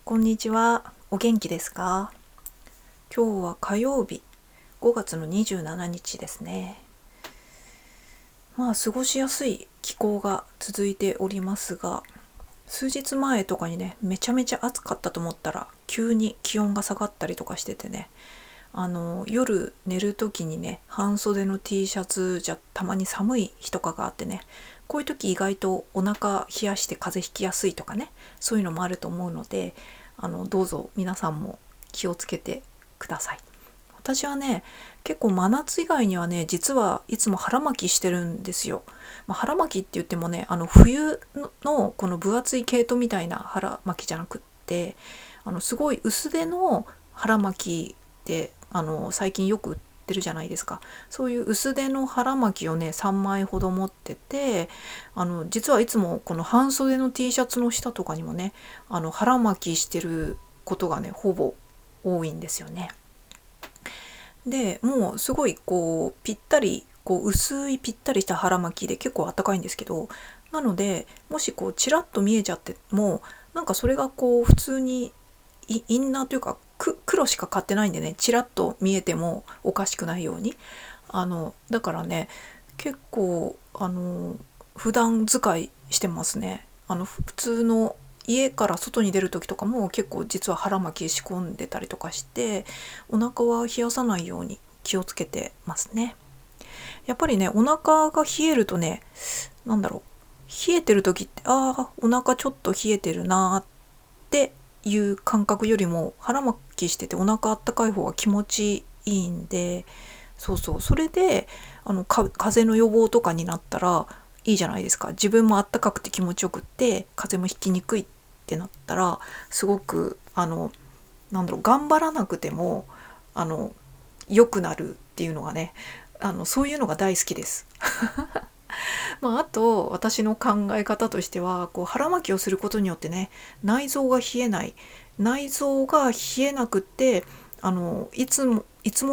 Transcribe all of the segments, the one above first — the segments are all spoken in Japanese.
こんにちは。お元気ですか？今日は火曜日、5月の27日ですね。過ごしやすい気候が続いておりますが、数日前とかにね、めちゃめちゃ暑かったと思ったら、急に気温が下がったりとかしててね、夜寝る時にね、半袖の T シャツじゃたまに寒い日とかがあってね、こういう時意外とお腹冷やして風邪ひきやすいとかね、そういうのもあると思うので、どうぞ皆さんも気をつけてください。私はね、結構真夏以外にはね、実はいつも腹巻きしてるんですよ。腹巻きって言ってもね、冬のこの分厚い毛糸みたいな腹巻きじゃなくって、すごい薄手の腹巻きで最近よく売ってるじゃないですか。そういう薄手の腹巻きをね3枚ほど持ってて、実はいつもこの半袖の T シャツの下とかにもね腹巻きしてることがねほぼ多いんですよね。でもうすごいこうぴったり薄いぴったりした腹巻きで結構あったかいんですけど、なのでもしこうチラッと見えちゃってもなんかそれがこう普通にインナーというか黒しか買ってないんでね、チラッと見えてもおかしくないようにだからね結構普段使いしてますね。普通の家から外に出る時とかも結構実は腹巻き仕込んでたりとかしてお腹は冷やさないように気をつけてますね。やっぱりねお腹が冷えるとね、なんだろう、冷えてる時ってお腹ちょっと冷えてるなっていう感覚よりも腹巻きしててお腹あったかい方が気持ちいいんで、それで風邪の予防とかになったらいいじゃないですか。自分もあったかくて気持ちよくって風邪もひきにくいってなったらすごく頑張らなくても良くなるっていうのがね、そういうのが大好きです。あと私の考え方としてはこう腹巻きをすることによってね、内臓が冷えない、内臓が冷えなくっていつも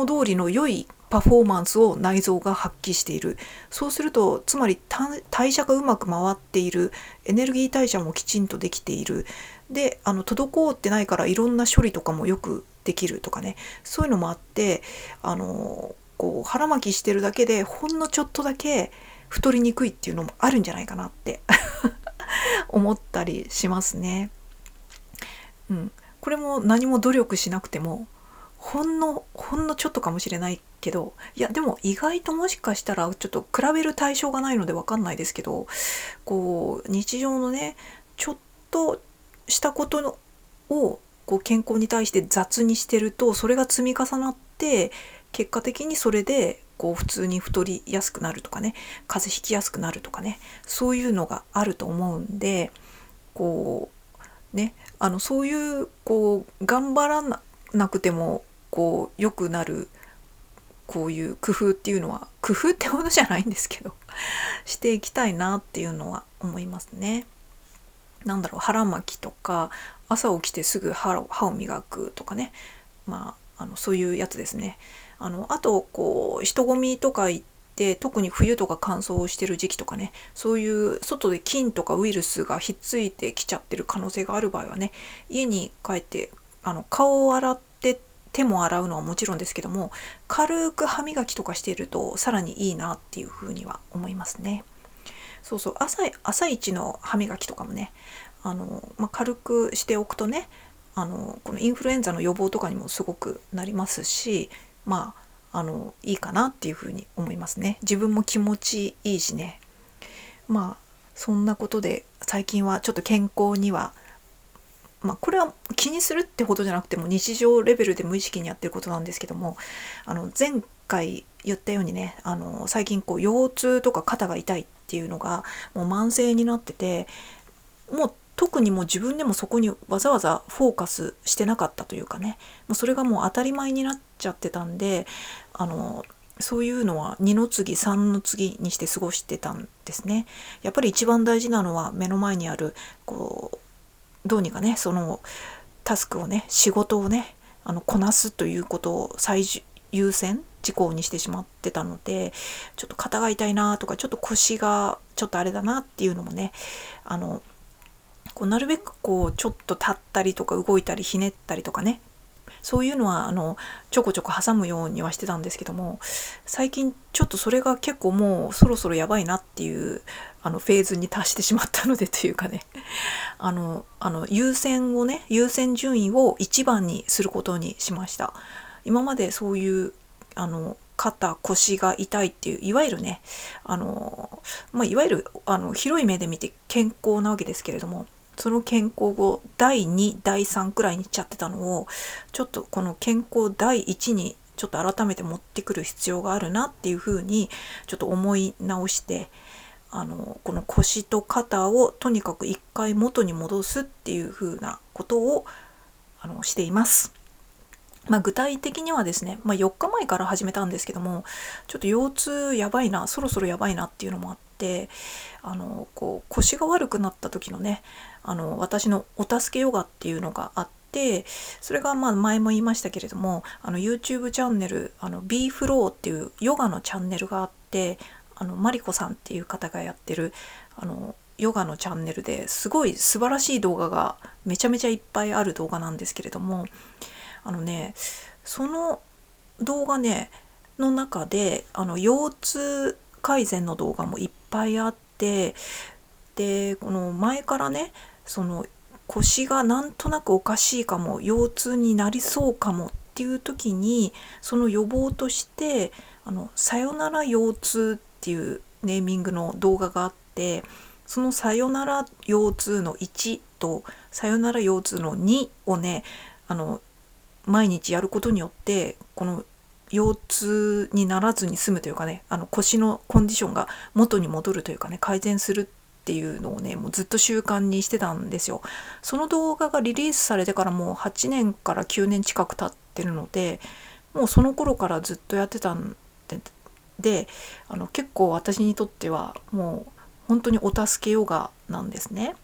通りの良いパフォーマンスを内臓が発揮している。そうするとつまり代謝がうまく回っている、エネルギー代謝もきちんとできている、で滞ってないからいろんな処理とかもよくできるとかね、そういうのもあってこう腹巻きしてるだけでほんのちょっとだけ太りにくいっていうのもあるんじゃないかなって思ったりしますね。これも何も努力しなくてもほんのちょっとかもしれないけど、いやでも意外ともしかしたらちょっと比べる対象がないので分かんないですけど、こう日常のねちょっとしたことをこう健康に対して雑にしてるとそれが積み重なって結果的にそれでこう普通に太りやすくなるとかね、風邪ひきやすくなるとかね、そういうのがあると思うんで、こうねそういうこう頑張らなくてもこう良くなるこういう工夫っていうのは、工夫ってほどじゃないんですけどしていきたいなっていうのは思いますね。腹巻きとか朝起きてすぐ歯を磨くとかね、そういうやつですね。あとこう人混みとか行って特に冬とか乾燥してる時期とかね、そういう外で菌とかウイルスがひっついてきちゃってる可能性がある場合はね、家に帰って顔を洗って手も洗うのはもちろんですけども、軽く歯磨きとかしているとさらにいいなっていうふうには思いますね。朝一の歯磨きとかもね軽くしておくとね、このインフルエンザの予防とかにもすごくなりますし、いいかなっていうふうに思いますね。自分も気持ちいいしね。そんなことで最近はちょっと健康にはこれは気にするってほどじゃなくても日常レベルで無意識にやってることなんですけども、前回言ったようにね最近こう腰痛とか肩が痛いっていうのがもう慢性になってて、もう特にもう自分でもそこにわざわざフォーカスしてなかったというかね、もうそれがもう当たり前になっちゃってたんでそういうのは2の次3の次にして過ごしてたんですね。やっぱり一番大事なのは目の前にあるこうどうにかねそのタスクをね仕事をねこなすということを最優先事項にしてしまってたので、ちょっと肩が痛いなとかちょっと腰がちょっとあれだなっていうのもねなるべくちょっと立ったりとか動いたりひねったりとかね、そういうのはちょこちょこ挟むようにはしてたんですけども、最近ちょっとそれが結構もうそろそろやばいなっていうフェーズに達してしまったのでというかね、優先順位を1番にすることにしました。今までそういう肩腰が痛いっていういわゆるねいわゆる広い目で見て健康なわけですけれども、その健康を第2第3くらいにしちゃってたのを、ちょっとこの健康第1にちょっと改めて持ってくる必要があるなっていうふうにちょっと思い直して、この腰と肩をとにかく一回元に戻すっていうふうなことをしています。具体的にはですね、4日前から始めたんですけども、ちょっと腰痛やばいな、そろそろやばいなっていうのもあって、腰が悪くなった時のね、私のお助けヨガっていうのがあって、それが前も言いましたけれども、YouTube チャンネルB フローっていうヨガのチャンネルがあって、マリコさんっていう方がやってるヨガのチャンネルですごい素晴らしい動画がめちゃめちゃいっぱいある動画なんですけれども、その動画ねの中で腰痛改善の動画もいっぱいあって、でこの前からね、その腰がなんとなくおかしいかも、腰痛になりそうかもっていう時に、その予防としてさよなら腰痛っていうネーミングの動画があって、そのさよなら腰痛の1とさよなら腰痛の2をね毎日やることによって、この腰痛にならずに済むというかね、腰のコンディションが元に戻るというかね、改善するっていうのをねもうずっと習慣にしてたんですよ。その動画がリリースされてからもう8年から9年近く経ってるので、もうその頃からずっとやってたんで、結構私にとってはもう本当にお助けヨガなんですね。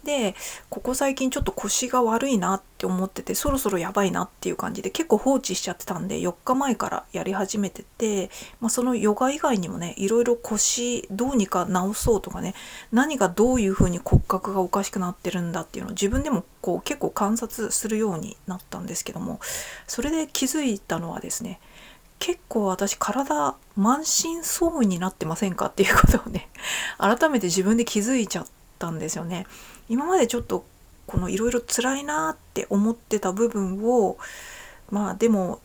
でここ最近ちょっと腰が悪いなって思ってて、そろそろやばいなっていう感じで結構放置しちゃってたんで、4日前からやり始めてて、そのヨガ以外にもねいろいろ腰どうにか治そうとかね、何がどういう風に骨格がおかしくなってるんだっていうのを自分でも結構観察するようになったんですけども、それで気づいたのはですね、結構私体満身創痍になってませんかっていうことをね改めて自分で気づいちゃったんですよね。今までちょっといろいろ辛いなって思ってた部分を、でも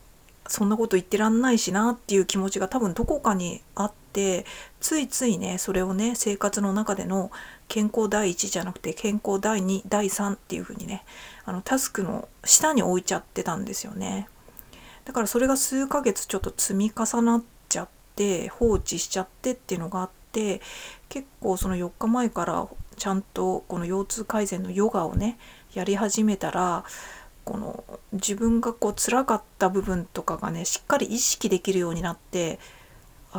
そんなこと言ってらんないしなっていう気持ちが多分どこかにあって、ついついねそれをね生活の中での健康第一じゃなくて健康第二第三っていう風にねタスクの下に置いちゃってたんですよね。だからそれが数ヶ月ちょっと積み重なっちゃって放置しちゃってっていうのがあって、結構その4日前からちゃんとこの腰痛改善のヨガをねやり始めたら、この自分が辛かった部分とかがねしっかり意識できるようになって、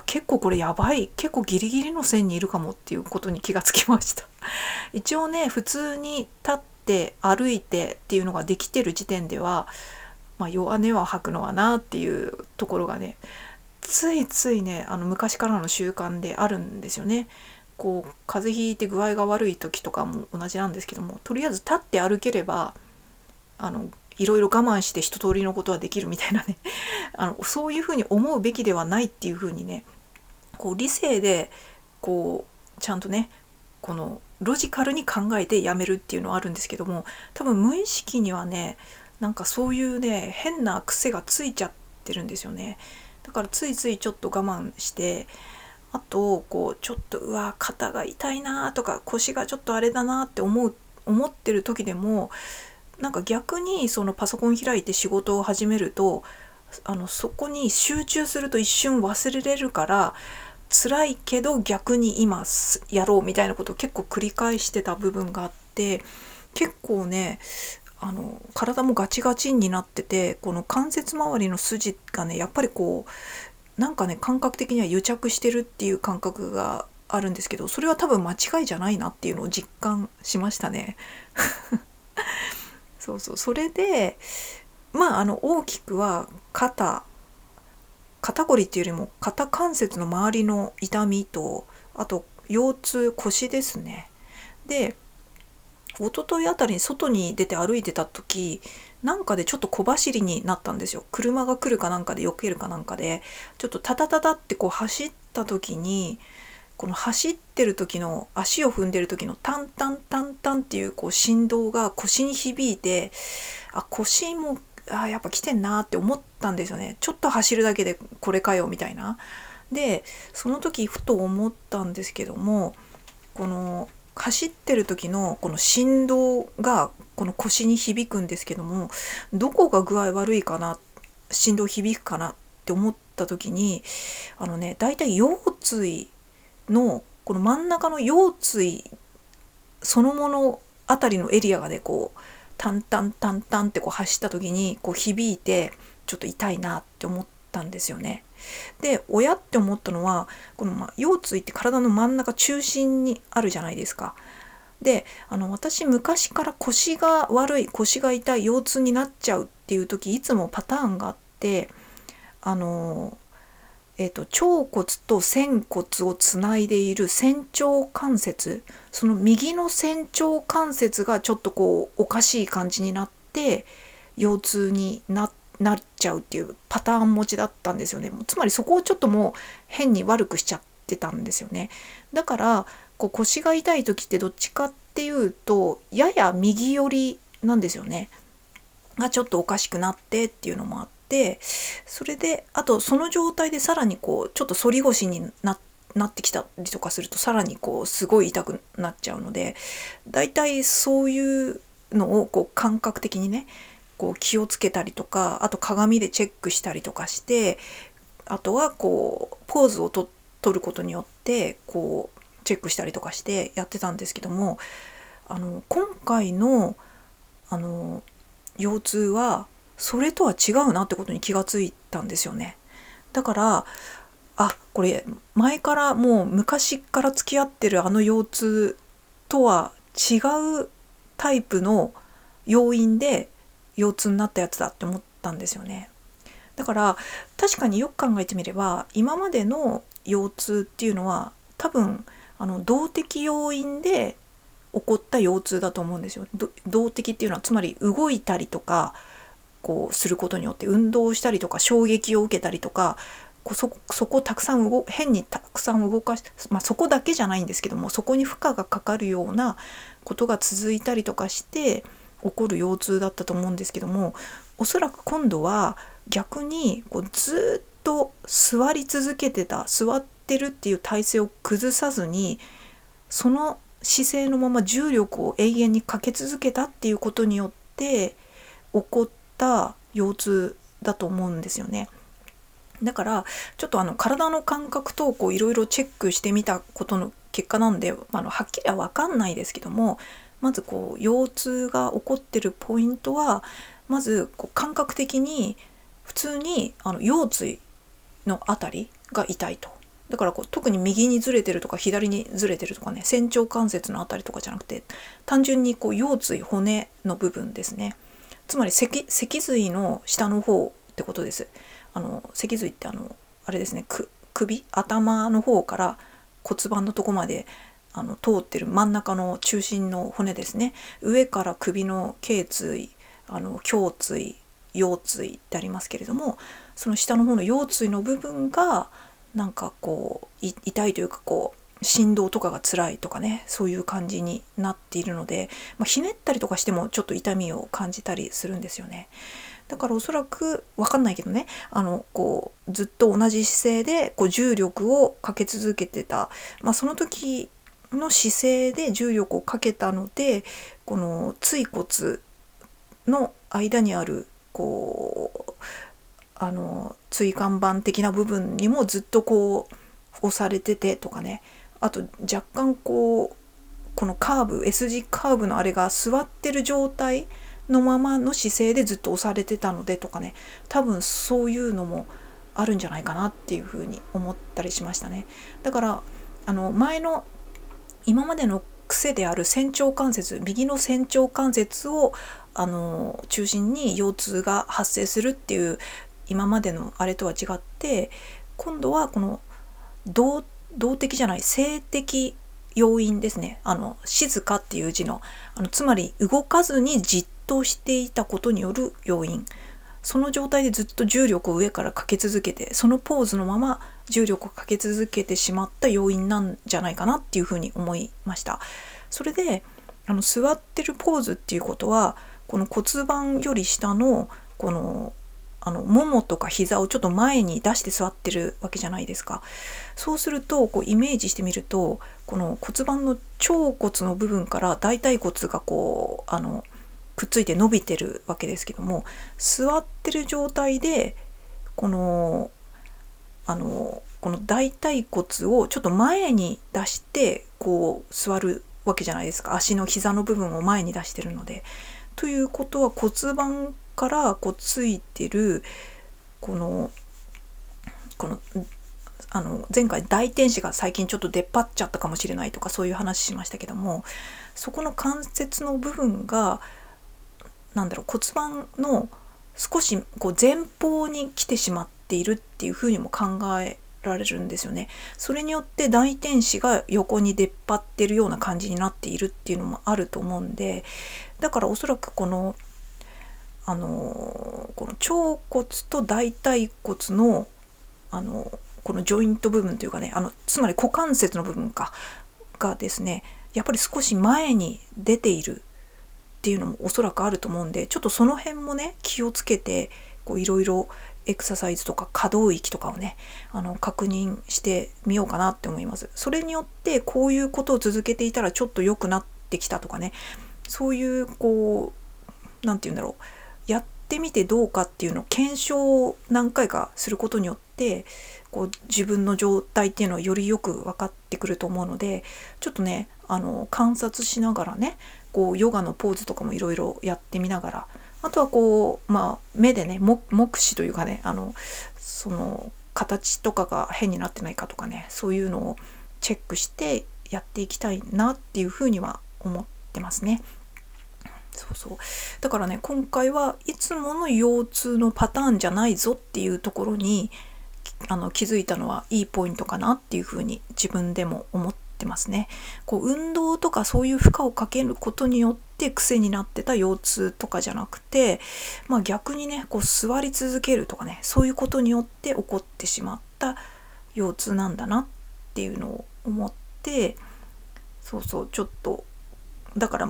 結構これやばい、結構ギリギリの線にいるかもっていうことに気がつきました一応ね普通に立って歩いてっていうのができてる時点では、弱音は吐くのはなっていうところがねついついね昔からの習慣であるんですよね。風邪ひいて具合が悪い時とかも同じなんですけども、とりあえず立って歩ければいろいろ我慢して一通りのことはできるみたいなねそういうふうに思うべきではないっていうふうにね理性でちゃんとねこのロジカルに考えてやめるっていうのはあるんですけども、多分無意識にはねそういうね変な癖がついちゃってるんですよね。だからついついちょっと我慢して、あとちょっと肩が痛いなとか腰がちょっとあれだなって思ってる時でも、逆にそのパソコン開いて仕事を始めるとそこに集中すると一瞬忘れれるから、辛いけど逆に今やろうみたいなことを結構繰り返してた部分があって、結構ね体もガチガチになってて、この関節周りの筋がねやっぱり感覚的には癒着してるっていう感覚があるんですけど、それは多分間違いじゃないなっていうのを実感しましたねそれで大きくは肩こりっていうよりも肩関節の周りの痛みと、あと腰痛腰ですね。で一昨日あたりに外に出て歩いてた時なんかでちょっと小走りになったんですよ。車が来るかなんかで避けるかなんかでちょっとタタタタってこう走った時に、この走ってる時の足を踏んでる時のタンタンタンタンっていうこう振動が腰に響いて、腰もやっぱ来てんなって思ったんですよね。ちょっと走るだけでこれかよみたいな。でその時ふと思ったんですけども、この走ってる時のこの振動がこの腰に響くんですけども、どこが具合悪いかな、振動響くかなって思った時に、だいたい腰椎のこの真ん中の腰椎そのものあたりのエリアがね、こうタンタンタンタンってこう走った時にこう響いてちょっと痛いなって思ったんですよね。で親って思ったのは、この腰椎って体の真ん中中心にあるじゃないですか。で私昔から腰が悪い、腰が痛い、腰痛になっちゃうっていう時いつもパターンがあって、腸骨と仙骨をつないでいる仙腸関節、その右の仙腸関節がちょっとこうおかしい感じになって腰痛になっちゃうっていうパターン持ちだったんですよね。つまりそこをちょっともう変に悪くしちゃってたんですよね。だからこう腰が痛い時ってどっちかっていうとやや右寄りなんですよね。がちょっとおかしくなってっていうのもあって、それであとその状態でさらにこうちょっと反り腰になってきたりとかするとさらにこうすごい痛くなっちゃうので、だいたいそういうのをこう感覚的にねこう気をつけたりとか、あと鏡でチェックしたりとかして、あとはこうポーズを取ることによってこうチェックしたりとかしてやってたんですけども、今回の腰痛はそれとは違うなってことに気がついたんですよね。だからこれ前からもう昔から付き合ってる腰痛とは違うタイプの要因で腰痛になったやつだって思ったんですよね。だから確かによく考えてみれば今までの腰痛っていうのは多分動的要因で起こった腰痛だと思うんですよ。動的っていうのはつまり動いたりとかこうすることによって運動したりとか衝撃を受けたりとか、そこをたくさん変にたくさん動かし、そこだけじゃないんですけども、そこに負荷がかかるようなことが続いたりとかして起こる腰痛だったと思うんですけども、おそらく今度は逆にこうずっと座ってるっていう体勢を崩さずにその姿勢のまま重力を永遠にかけ続けたっていうことによって起こった腰痛だと思うんですよね。だからちょっと体の感覚といろいろチェックしてみたことの結果なんで、はっきりは分かんないですけども、まず腰痛が起こってるポイントは、まず感覚的に普通に腰椎のあたりが痛いと。だから特に右にずれてるとか左にずれてるとかね、仙腸関節のあたりとかじゃなくて、単純に腰椎骨の部分ですね。つまり脊髄の下の方ってことです。脊髄ってあれですね、首頭の方から骨盤のとこまで通ってる真ん中の中心の骨ですね。上から首の頸椎、胸椎、腰椎ってありますけれども、その下の方の腰椎の部分がなんか痛いというか振動とかが辛いとかね、そういう感じになっているので、ひねったりとかしてもちょっと痛みを感じたりするんですよね。だからおそらく分かんないけどね、ずっと同じ姿勢で重力をかけ続けてた、その時の姿勢で重力をかけたので、この椎骨の間にある椎間板的な部分にもずっと押されててとかね、あと若干このカーブ S 字カーブのあれが座ってる状態のままの姿勢でずっと押されてたのでとかね、多分そういうのもあるんじゃないかなっていうふうに思ったりしましたね。だから今までの癖である仙腸関節、右の仙腸関節を中心に腰痛が発生するっていう今までのあれとは違って、今度はこの動的じゃない静的要因ですね。静かっていう字の、つまり動かずにじっとしていたことによる要因。その状態でずっと重力を上からかけ続けて、そのポーズのまま重力をかけ続けてしまった要因なんじゃないかなっていうふうに思いました。それで座ってるポーズっていうことは、この骨盤より下のこのももとか膝をちょっと前に出して座ってるわけじゃないですか。そうするとイメージしてみると、この骨盤の腸骨の部分から大腿骨がくっついて伸びてるわけですけども、座ってる状態でこの大腿骨をちょっと前に出して座るわけじゃないですか。足の膝の部分を前に出してるので。ということは骨盤からついてる前回大天使が最近ちょっと出っ張っちゃったかもしれないとか、そういう話しましたけども、そこの関節の部分が骨盤の少し前方に来てしまっているっていうふうにも考えられるんですよね。それによって大天使が横に出っ張ってるような感じになっているっていうのもあると思うんで、だからおそらくこの腸骨と大腿骨のこのジョイント部分というかね、つまり股関節の部分がですね、やっぱり少し前に出ているっていうのもおそらくあると思うんで、ちょっとその辺もね気をつけていろいろエクササイズとか可動域とかをね確認してみようかなって思います。それによってこういうことを続けていたらちょっと良くなってきたとかね、そういうなんていうんだろう、やってみてどうかっていうのを検証を何回かすることによって自分の状態っていうのはよりよく分かってくると思うので、ちょっとね観察しながらねヨガのポーズとかもいろいろやってみながら、あとは目でね目視というかねその形とかが変になってないかとかね、そういうのをチェックしてやっていきたいなっていうふうには思ってますね。そうだからね、今回はいつもの腰痛のパターンじゃないぞっていうところに気づいたのはいいポイントかなっていうふうに自分でも思ってますね。運動とかそういう負荷をかけることによって癖になってた腰痛とかじゃなくて、逆にね座り続けるとかね、そういうことによって起こってしまった腰痛なんだなっていうのを思って、ちょっとだから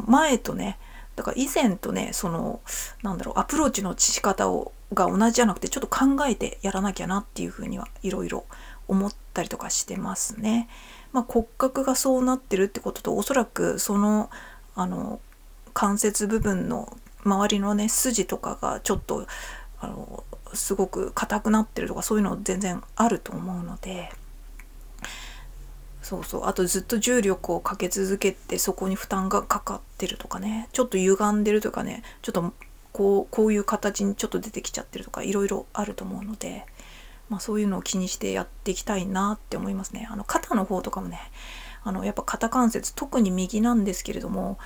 以前とねアプローチの仕方が同じじゃなくて、ちょっと考えてやらなきゃなっていうふうにはいろいろ思ったりとかしてますね。骨格がそうなってるってことと、おそらくその関節部分の周りのね筋とかがちょっとすごく硬くなってるとか、そういうの全然あると思うので、あとずっと重力をかけ続けてそこに負担がかかってるとかね、ちょっと歪んでるとかね、ちょっとこういう形にちょっと出てきちゃってるとか、いろいろあると思うので、そういうのを気にしてやっていきたいなって思いますね。肩の方とかもねやっぱ肩関節、特に右なんですけれども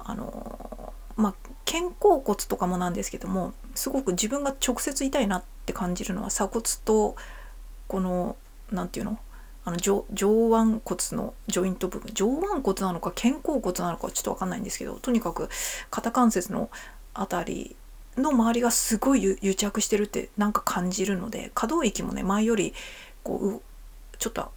肩甲骨とかもなんですけども、すごく自分が直接痛いなって感じるのは鎖骨となんていうの上腕骨のジョイント部分、上腕骨なのか肩甲骨なのかちょっと分かんないんですけど、とにかく肩関節のあたりの周りがすごい癒着してるって感じるので、可動域もね前よりちょっと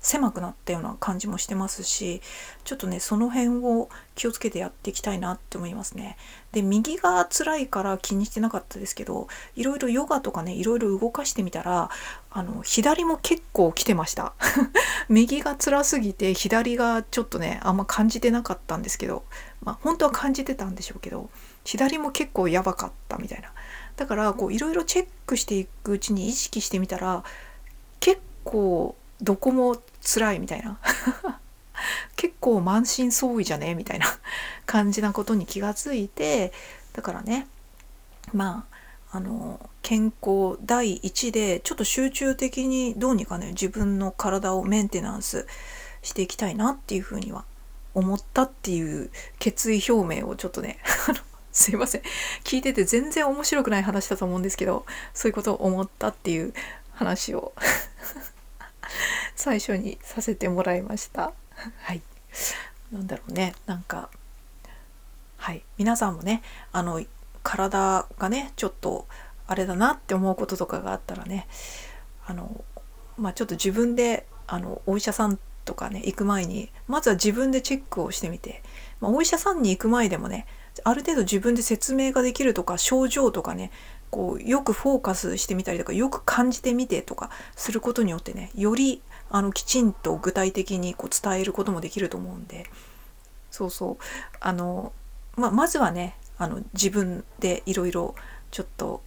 狭くなったような感じもしてますし、ちょっとねその辺を気をつけてやっていきたいなって思いますね。で、右が辛いから気にしてなかったですけど、いろいろヨガとかねいろいろ動かしてみたら左も結構来てました右が辛すぎて左がちょっとねあんま感じてなかったんですけど、本当は感じてたんでしょうけど、左も結構やばかったみたいな。だからいろいろチェックしていくうちに意識してみたら、結構どこも辛いみたいな結構満身創痍じゃねみたいな感じなことに気がついて、だからね健康第一でちょっと集中的にどうにかね自分の体をメンテナンスしていきたいなっていうふうには思ったっていう決意表明をちょっとねすいません、聞いてて全然面白くない話だと思うんですけど、そういうことを思ったっていう話を最初にさせてもらいましたはい、なんだろうね、なんかはい、皆さんもね体がねちょっとあれだなって思うこととかがあったらね、ちょっと自分でお医者さんとかね行く前にまずは自分でチェックをしてみて、お医者さんに行く前でもねある程度自分で説明ができるとか、症状とかねこうよくフォーカスしてみたりとか、よく感じてみてとかすることによってね、よりきちんと具体的にこう伝えることもできると思うんで、そうそう、まずはね自分でいろいろちょっと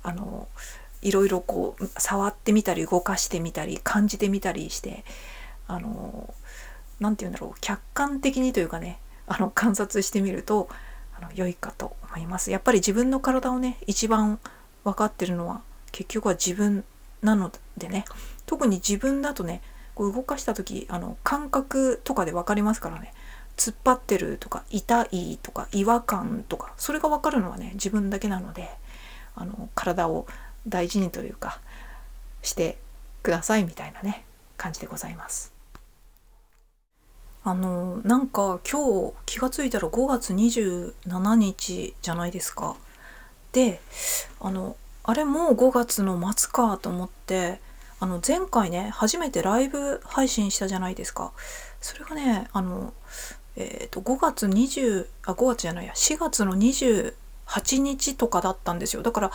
いろいろこう触ってみたり動かしてみたり感じてみたりして、なんていうんだろう、客観的にというかね観察してみると良いかと思います。やっぱり自分の体をね一番分かってるのは結局は自分なのでね、特に自分だとねこう動かした時感覚とかで分かりますからね、突っ張ってるとか痛いとか違和感とか、それが分かるのはね自分だけなので、体を大事にというかしてくださいみたいなね感じでございます。なんか今日気がついたら5月27日じゃないですか。であれもう5月の末かと思って、前回ね初めてライブ配信したじゃないですか。それがね5月5月じゃないや4月の28日とかだったんですよ。だから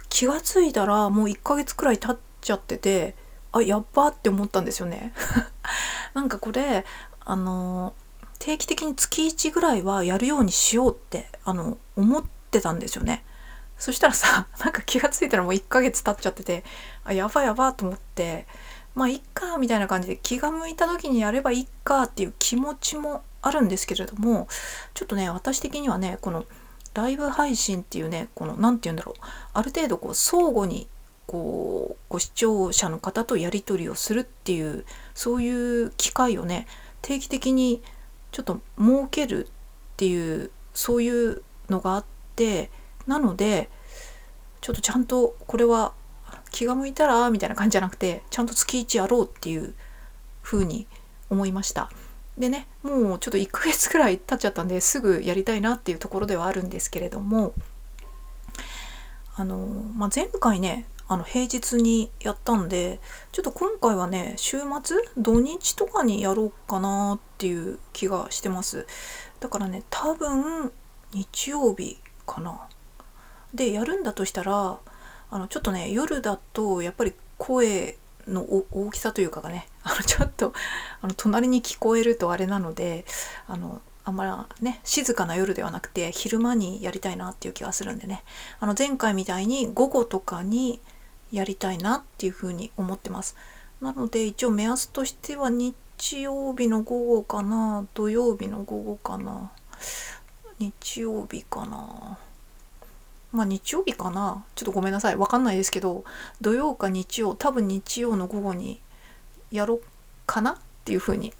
気がついたらもう1ヶ月くらい経っちゃってて、やっばって思ったんですよねなんかこれ定期的に月1ぐらいはやるようにしようって思ってたんですよね。そしたらさ、なんか気がついたらもう1ヶ月経っちゃってて、やばいやばと思って、いっかみたいな感じで気が向いた時にやればいいかっていう気持ちもあるんですけれども、ちょっとね私的にはねこのライブ配信っていうね、このなんて言うんだろう、ある程度こう相互にこうご視聴者の方とやり取りをするっていう、そういう機会をね定期的にちょっと設けるっていう、そういうのがあって、なのでちょっとちゃんとこれは気が向いたらみたいな感じじゃなくて、ちゃんと月1やろうっていう風に思いました。でね、もうちょっと1ヶ月くらい経っちゃったんですぐやりたいなっていうところではあるんですけれども、前回ね平日にやったんで、ちょっと今回はね週末土日とかにやろうかなっていう気がしてます。だからね多分日曜日かなでやるんだとしたら、ちょっとね夜だとやっぱり声の大きさというかがねちょっと隣に聞こえるとあれなので、あんまね静かな夜ではなくて昼間にやりたいなっていう気がするんでね、前回みたいに午後とかにやりたいなっていうふうに思ってます。なので一応目安としては日曜日の午後かな、土曜日の午後かな、日曜日かな、日曜日かな、ちょっとごめんなさいわかんないですけど、土曜か日曜、多分日曜の午後にやろうかなっていうふうに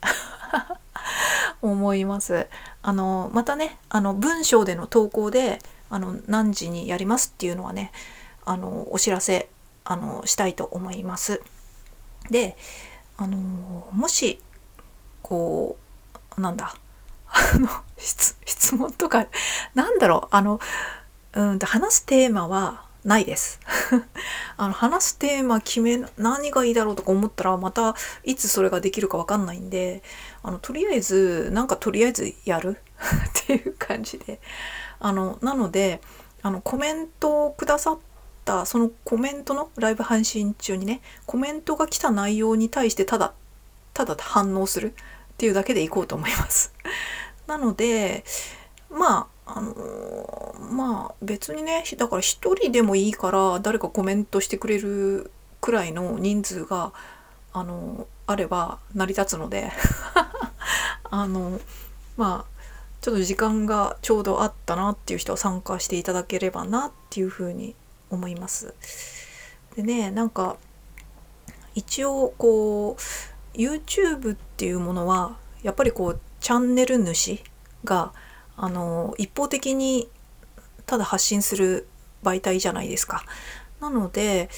思います。またね文章での投稿で何時にやりますっていうのはねお知らせしたいと思います。でもしこうなんだ質問とかなんだろう話すテーマはないです話すテーマ何がいいだろうとか思ったらまたいつそれができるか分かんないんで、とりあえずやるっていう感じでなのでコメントをくださったそのコメントのライブ配信中にねコメントが来た内容に対してただ反応するっていうだけでいこうと思いますなので別にねだから一人でもいいから誰かコメントしてくれるくらいの人数があれば成り立つのでちょっと時間がちょうどあったなっていう人は参加していただければなっていうふうに思います。でねなんか一応こう YouTube っていうものはやっぱりこうチャンネル主が一方的にただ発信する媒体じゃないですか。なので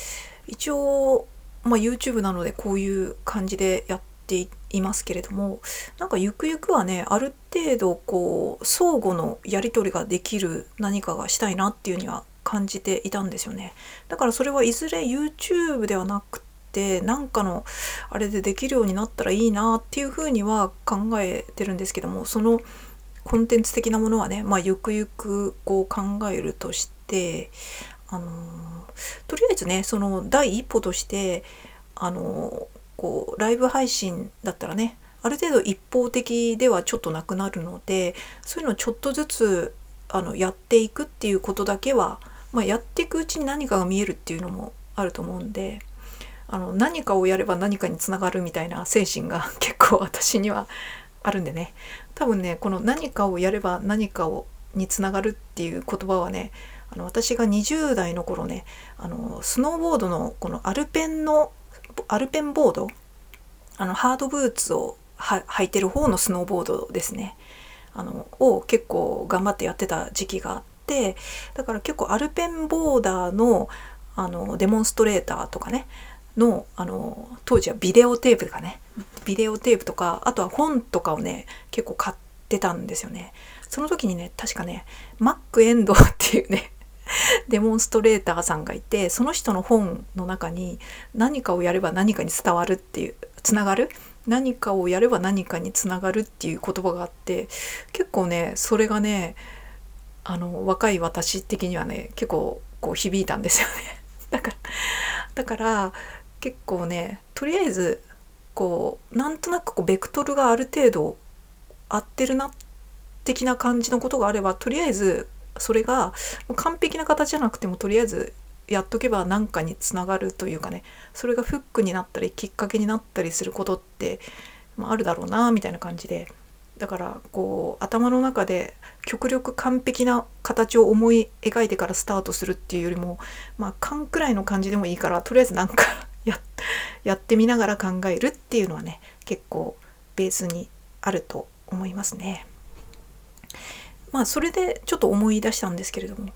一応、YouTube なのでこういう感じでやっていますけれども、なんかゆくゆくはね、ある程度こう相互のやり取りができる何かがしたいなっていうには感じていたんですよね。だからそれはいずれ YouTube ではなくてなんかのあれでできるようになったらいいなっていうふうには考えてるんですけども、そのコンテンツ的なものはね、ゆくゆくこう考えるとして、とりあえずね、その第一歩としてこうライブ配信だったらね、ある程度一方的ではちょっとなくなるので、そういうのをちょっとずつやっていくっていうことだけは、やっていくうちに何かが見えるっていうのもあると思うんで、何かをやれば何かにつながるみたいな精神が結構私にはあるんでね、多分ね、この何かをやれば何かにつながるっていう言葉はね、私が20代の頃ね、スノーボードのこのアルペンボード、ハードブーツを履いてる方のスノーボードですね、を結構頑張ってやってた時期があって、だから結構アルペンボーダーのデモンストレーターとかねの当時はビデオテープとか、あとは本とかをね結構買ってたんですよね。その時にね、確かねマックエンドっていうねデモンストレーターさんがいて、その人の本の中に何かをやれば何かに伝わるっていう、つながる、何かをやれば何かにつながるっていう言葉があって、結構ねそれがね若い私的にはね結構こう響いたんですよね。だから結構ね、とりあえずこうなんとなくこうベクトルがある程度合ってるな的な感じのことがあれば、とりあえずそれが完璧な形じゃなくてもとりあえずやっとけば何かにつながるというかね、それがフックになったりきっかけになったりすることって、あるだろうなみたいな感じで、だからこう頭の中で極力完璧な形を思い描いてからスタートするっていうよりも、勘くらいの感じでもいいから、とりあえずなんかやってみながら考えるっていうのはね結構ベースにあると思いますね。それでちょっと思い出したんですけれども、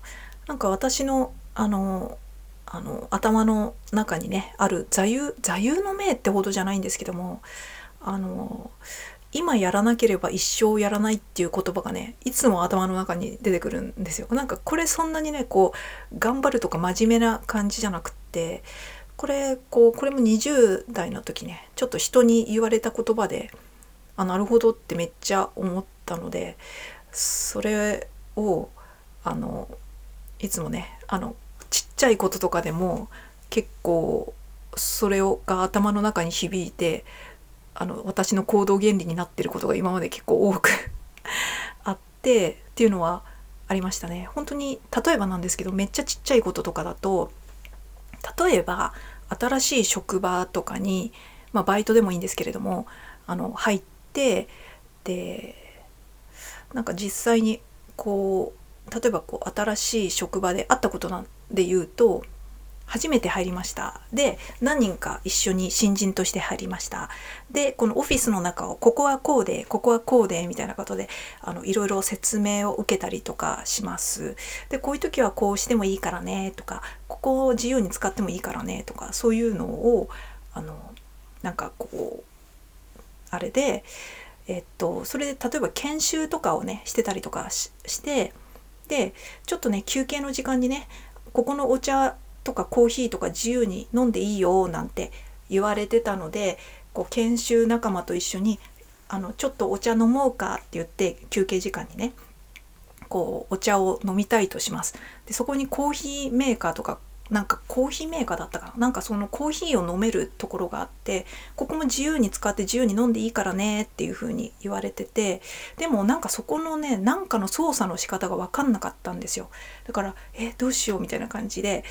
なんか私の頭の中にねある座右の銘ってほどじゃないんですけども、今やらなければ一生やらないっていう言葉がねいつも頭の中に出てくるんですよ。なんかこれそんなにねこう頑張るとか真面目な感じじゃなくって、これも20代の時ねちょっと人に言われた言葉で、なるほどってめっちゃ思ったので、それをいつもねちっちゃいこととかでも結構それが頭の中に響いて、私の行動原理になってることが今まで結構多くあってっていうのはありましたね。本当に例えばなんですけど、めっちゃちっちゃいこととかだと、例えば新しい職場とかに、バイトでもいいんですけれども入って、でなんか実際にこう例えば新しい職場で会ったことなんで言うと、初めて入りました。で、何人か一緒に新人として入りました。で、このオフィスの中をここはこうで、ここはこうでみたいなことでいろいろ説明を受けたりとかします。で、こういう時はこうしてもいいからねとか、ここを自由に使ってもいいからねとか、そういうのをなんかこうあれでそれで例えば研修とかをねしてたりとかして、でちょっとね休憩の時間にね、ここのお茶とかコーヒーとか自由に飲んでいいよなんて言われてたので、研修仲間と一緒にちょっとお茶飲もうかって言って休憩時間にねお茶を飲みたいとします。でそこにコーヒーメーカーとか、なんかコーヒーメーカーだったかな、なんかそのコーヒーを飲めるところがあって、ここも自由に使って自由に飲んでいいからねっていう風に言われてて、でもなんかそこのねなんかの操作の仕方が分かんなかったんですよ。だからどうしようみたいな感じで、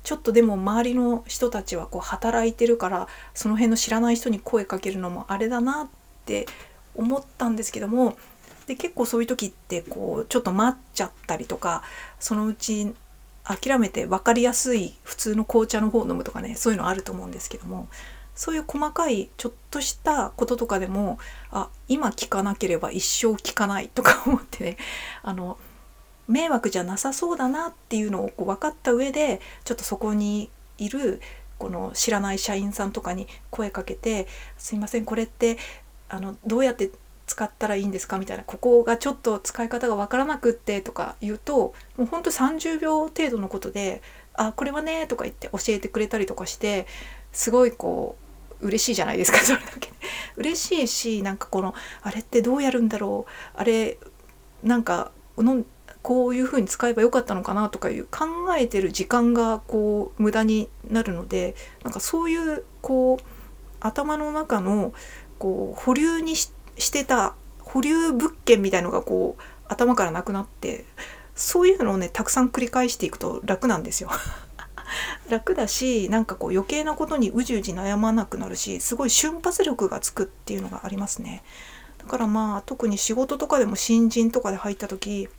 ちょっとでも周りの人たちは働いてるから、その辺の知らない人に声かけるのもあれだなって思ったんですけども、で結構そういう時ってちょっと待っちゃったりとか、そのうち諦めて分かりやすい普通の紅茶の方を飲むとかね、そういうのあると思うんですけども、そういう細かいちょっとしたこととかでも今聞かなければ一生聞かないとか思ってね、迷惑じゃなさそうだなっていうのを分かった上で、ちょっとそこにいるこの知らない社員さんとかに声かけて、すいませんこれってどうやって使ったらいいんですかみたいな、ここがちょっと使い方がわからなくってとか言うと、もうほんと30秒程度のことで、あこれはねとか言って教えてくれたりとかして、すごいこう嬉しいじゃないですか、それだけ嬉しいし、なんかこのあれってどうやるんだろう、あれなんかこういう風に使えばよかったのかなとかいう考えてる時間がこう無駄になるので、なんかそういうこう頭の中のこう保留にしてた保留物件みたいのがこう頭からなくなって、そういうのをねたくさん繰り返していくと楽なんですよ楽だし、なんかこう余計なことにうじうじ悩まなくなるし、すごい瞬発力がつくっていうのがありますね。だからまあ特に仕事とかでも新人とかで入った時、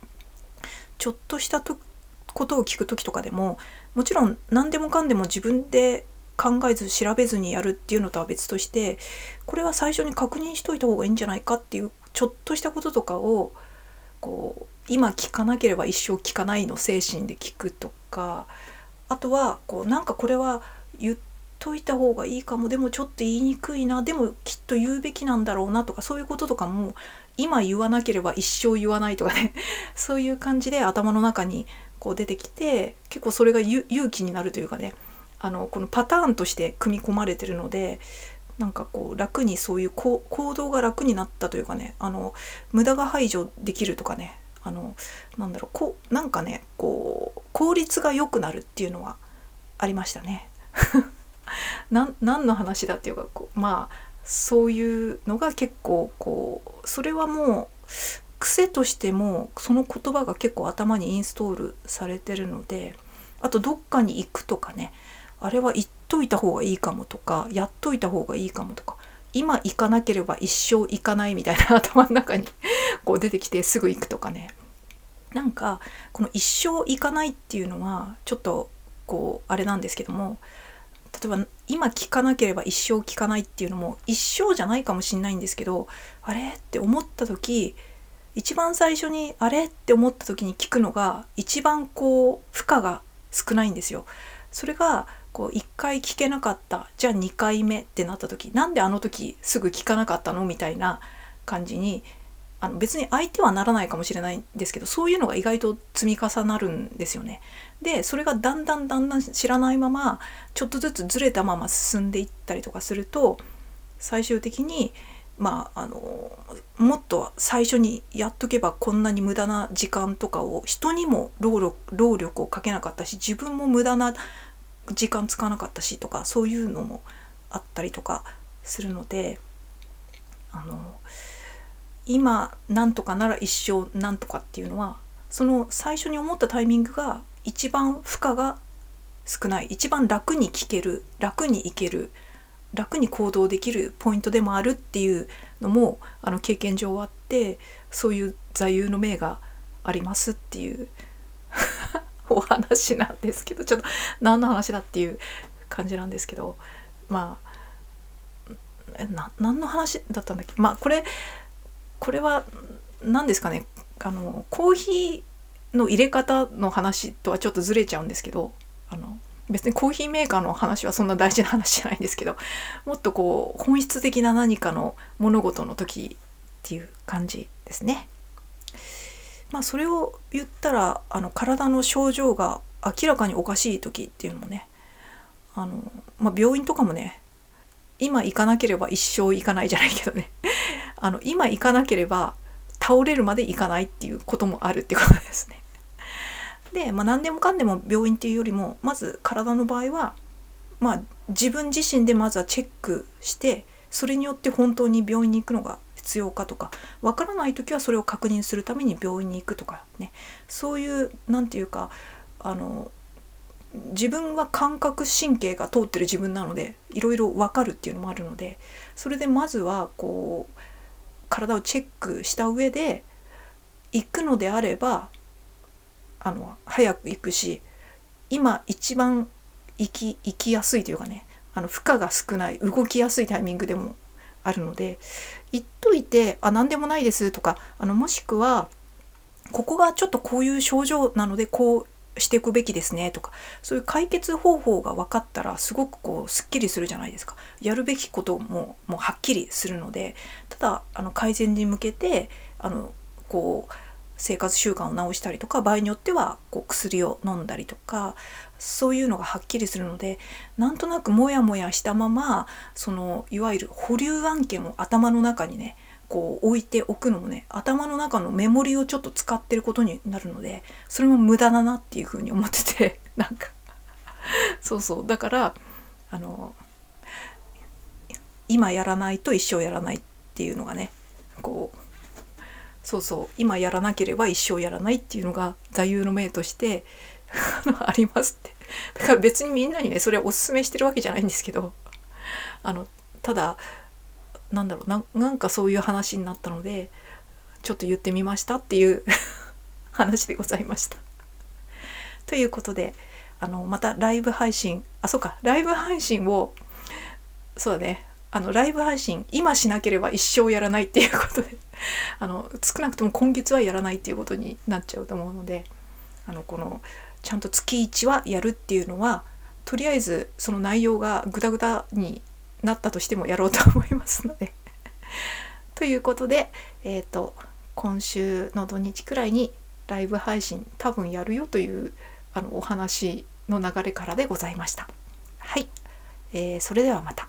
ちょっとしたことを聞く時とかでも、もちろん何でもかんでも自分で考えず調べずにやるっていうのとは別として、これは最初に確認しといた方がいいんじゃないかっていうちょっとしたこととかをこう今聞かなければ一生聞かないの精神で聞くとか、あとはこうなんかこれは言っといた方がいいかも、でもちょっと言いにくいな、でもきっと言うべきなんだろうなとか、そういうこととかも今言わなければ一生言わないとかねそういう感じで頭の中にこう出てきて、結構それが勇気になるというかね、このパターンとして組み込まれてるので、なんかこう楽にそういう行動が楽になったというかね、無駄が排除できるとかね、なんだろう、なんかねこう効率が良くなるっていうのはありましたね何の話だっていうか、まあそういうのが結構こう、それはもう癖としてもその言葉が結構頭にインストールされてるので、あとどっかに行くとかね、あれは言っといた方がいいかもとか、やっといた方がいいかもとか、今行かなければ一生行かないみたいな頭の中にこう出てきてすぐ行くとかね。なんかこの一生行かないっていうのはちょっとこうあれなんですけども、例えば今聞かなければ一生聞かないっていうのも一生じゃないかもしれないんですけど、あれって思った時、一番最初にあれって思った時に聞くのが一番こう負荷が少ないんですよ。それがこう1回聞けなかった、じゃあ2回目ってなった時、なんであの時すぐ聞かなかったのみたいな感じに、別に相手はならないかもしれないんですけど、そういうのが意外と積み重なるんですよね。でそれがだんだん知らないままちょっとずつずれたまま進んでいったりとかすると、最終的にもっと最初にやっとけばこんなに無駄な時間とかを人にも労力をかけなかったし、自分も無駄な時間使わなかったしとか、そういうのもあったりとかするので、今なんとかなら一生なんとかっていうのは、その最初に思ったタイミングが一番負荷が少ない、一番楽に聞ける、楽にいける、楽に行動できるポイントでもあるっていうのも経験上あって、そういう座右の銘がありますっていうお話なんですけど、ちょっと何の話だっていう感じなんですけど、まあ何の話だったんだっけ。まあこれは何ですかね、コーヒーの入れ方の話とはちょっとずれちゃうんですけど、別にコーヒーメーカーの話はそんな大事な話じゃないんですけど、もっとこう本質的な何かの物事の時っていう感じですね。まあそれを言ったら体の症状が明らかにおかしい時っていうのもね、病院とかもね、今行かなければ一生行かないじゃないけどね今行かなければ倒れるまで行かないっていうこともあるってことですね。で、何でもかんでも病院っていうよりも、まず体の場合は、自分自身でまずはチェックして、それによって本当に病院に行くのが必要かとか、わからない時はそれを確認するために病院に行くとかね、そういうなんていうか自分は感覚神経が通ってる自分なので、いろいろわかるっていうのもあるので、それでまずはこう体をチェックした上で行くのであれば早く行くし、今一番行きやすいというかね、負荷が少ない動きやすいタイミングでもあるので、言っといて何でもないですとか、もしくはここがちょっとこういう症状なのでこうしていくべきですねとか、そういう解決方法が分かったらすごくこうすっきりするじゃないですか。やるべきことももうはっきりするので、ただ改善に向けてこう生活習慣を直したりとか、場合によってはこう薬を飲んだりとか、そういうのがはっきりするので、なんとなくモヤモヤしたままいわゆる保留案件を頭の中にねこう置いておくのもね、頭の中のメモリをちょっと使ってることになるので、それも無駄だなっていうふうに思っててなんかそうだから今やらないと一生やらないっていうのがね、こう今やらなければ一生やらないっていうのが座右の銘としてありますって。だから別にみんなにねそれをおすすめしてるわけじゃないんですけど、ただなんかそういう話になったのでちょっと言ってみましたっていう話でございました。ということでまたライブ配信ライブ配信をそうだねライブ配信今しなければ一生やらないっていうことで少なくとも今月はやらないっていうことになっちゃうと思うので、このちゃんと月1はやるっていうのはとりあえずその内容がグダグダになったとしてもやろうと思いますのでということで、今週の土日くらいにライブ配信多分やるよというお話の流れからでございました。はい、それではまた。